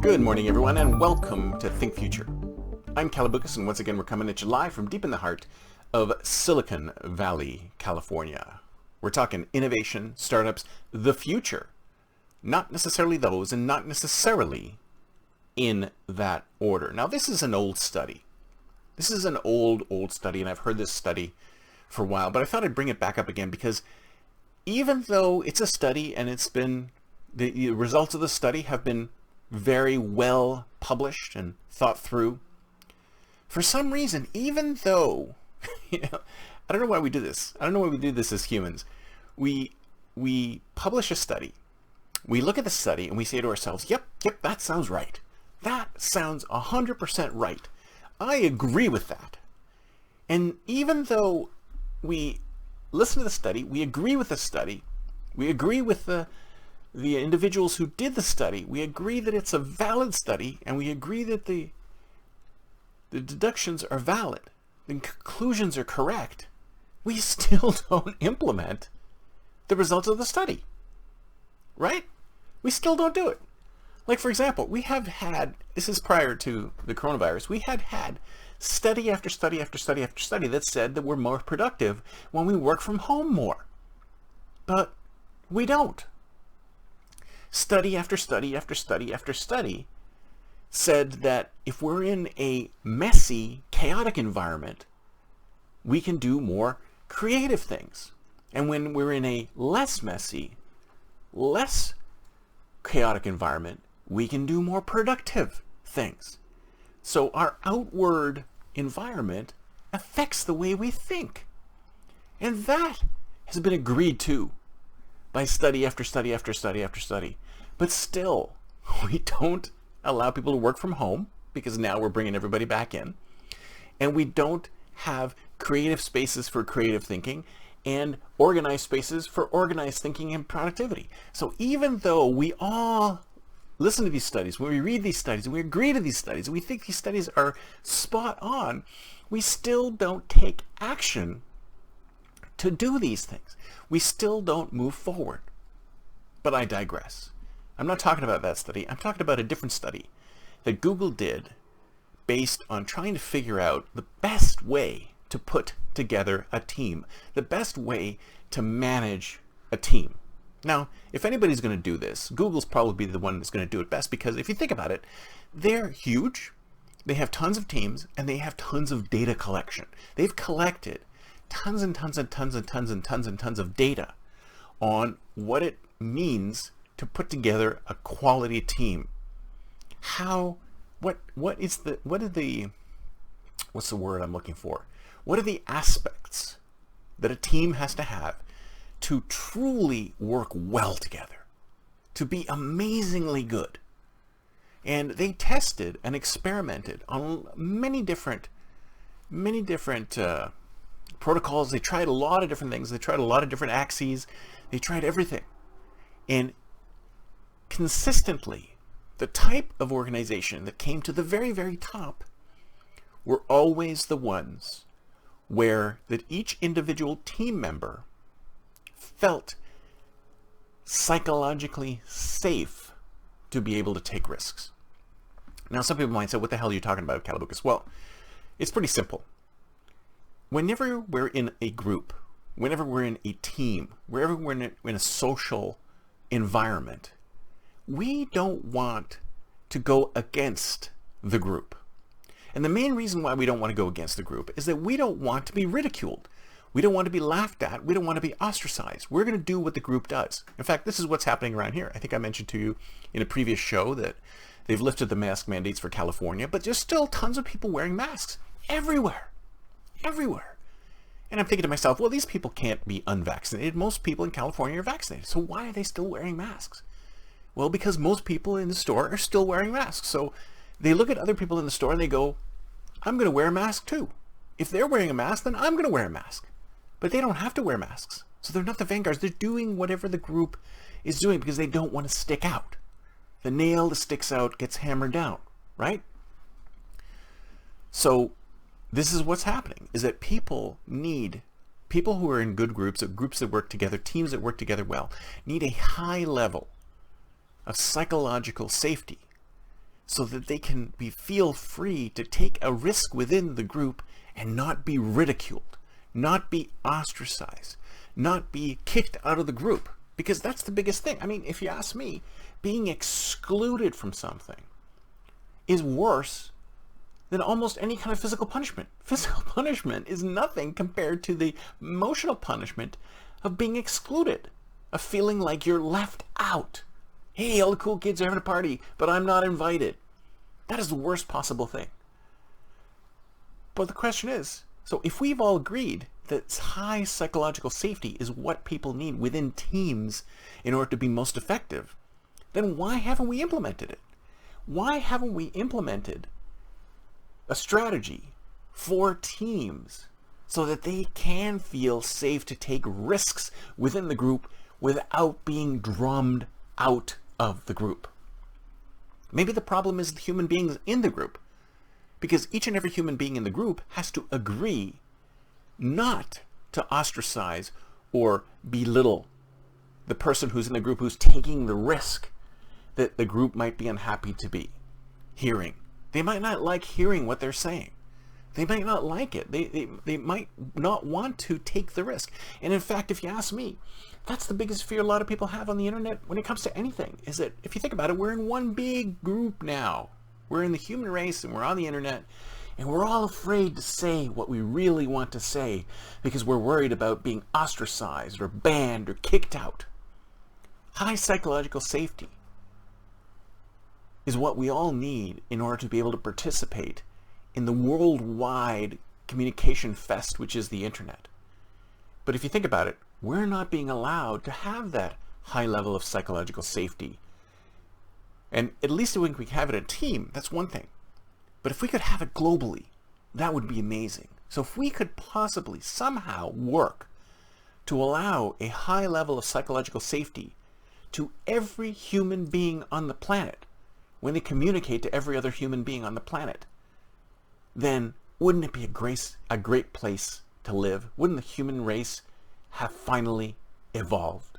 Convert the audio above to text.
Good morning, everyone, and welcome to Think Future. I'm Calabucas, and once again we're coming at you live from deep in the heart of Silicon Valley, California. We're talking innovation, startups, the future. Not necessarily those, and not necessarily in that order. Now, this is an old study. This is an old study, and I've heard this study for a while, but I thought I'd bring it back up again because even though it's a study and it's been, the results of the study have been very well published and thought through, for some reason, even though, I don't know why we do this. I don't know why we do this as humans. We publish a study. We look at the study and we say to ourselves, yep, that sounds right. That sounds 100% right. I agree with that. And even though we listen to the study, we agree with the study, we agree with the individuals who did the study, we agree that it's a valid study, and we agree that the deductions are valid, the conclusions are correct, we still don't implement the results of the study, right? We still don't do it. Like, for example, we have had, this is prior to the coronavirus, we had study after study after study after study that said that we're more productive when we work from home more. But we don't. Study after study after study after study said that if we're in a messy, chaotic environment, we can do more creative things. And when we're in a less messy, less chaotic environment, we can do more productive things. So our outward environment affects the way we think. And that has been agreed to by study after study after study after study. But still, we don't allow people to work from home because now we're bringing everybody back in. And we don't have creative spaces for creative thinking and organized spaces for organized thinking and productivity. So even though we all listen to these studies, when we read these studies, and we agree to these studies, and we think these studies are spot on, we still don't take action to do these things. We still don't move forward. But I digress. I'm not talking about that study. I'm talking about a different study that Google did based on trying to figure out the best way to put together a team, the best way to manage a team. Now, if anybody's going to do this, Google's probably the one that's going to do it best because if you think about it, they're huge, they have tons of teams, and they have tons of data collection. They've collected tons and tons and tons and tons and tons and tons of data on what it means to put together a quality team. What's the word I'm looking for? What are the aspects that a team has to have to truly work well together, to be amazingly good? And they tested and experimented on many different protocols. They tried a lot of different things. They tried a lot of different axes. They tried everything. And consistently, the type of organization that came to the very, very top were always the ones where that each individual team member felt psychologically safe to be able to take risks. Now, some people might say, what the hell are you talking about, Calabucas? Well, it's pretty simple. Whenever we're in a group, whenever we're in a team, wherever we're in a social environment, we don't want to go against the group. And the main reason why we don't want to go against the group is that we don't want to be ridiculed. We don't want to be laughed at. We don't want to be ostracized. We're going to do what the group does. In fact, this is what's happening around here. I think I mentioned to you in a previous show that they've lifted the mask mandates for California, but there's still tons of people wearing masks everywhere. Everywhere. And I'm thinking to myself, well, these people can't be unvaccinated. Most people in California are vaccinated. So why are they still wearing masks? Well, because most people in the store are still wearing masks. So they look at other people in the store and they go, I'm going to wear a mask too. If they're wearing a mask, then I'm going to wear a mask. But they don't have to wear masks. So they're not the vanguards. They're doing whatever the group is doing because they don't want to stick out. The nail that sticks out gets hammered down, right? So this is what's happening, is that people who are in good groups, or groups that work together, teams that work together well, need a high level of psychological safety so that they can feel free to take a risk within the group and not be ridiculed, not be ostracized, not be kicked out of the group. Because that's the biggest thing. I mean, if you ask me, being excluded from something is worse than almost any kind of physical punishment. Physical punishment is nothing compared to the emotional punishment of being excluded, of feeling like you're left out. Hey, all the cool kids are having a party, but I'm not invited. That is the worst possible thing. But the question is, so if we've all agreed that high psychological safety is what people need within teams in order to be most effective, then why haven't we implemented it? Why haven't we implemented a strategy for teams so that they can feel safe to take risks within the group without being drummed out of the group? Maybe the problem is the human beings in the group, because each and every human being in the group has to agree not to ostracize or belittle the person who's in the group who's taking the risk that the group might be unhappy to be hearing. They might not like hearing what they're saying. They might not like it. They might not want to take the risk. And in fact, if you ask me, that's the biggest fear a lot of people have on the internet when it comes to anything, is that if you think about it, we're in one big group now. We're in the human race and we're on the internet, and we're all afraid to say what we really want to say because we're worried about being ostracized or banned or kicked out. High psychological safety is what we all need in order to be able to participate in the worldwide communication fest, which is the internet. But if you think about it, we're not being allowed to have that high level of psychological safety. And at least if we can have it in a team, that's one thing. But if we could have it globally, that would be amazing. So if we could possibly somehow work to allow a high level of psychological safety to every human being on the planet when they communicate to every other human being on the planet, then wouldn't it be a great place to live? Wouldn't the human race have finally evolved?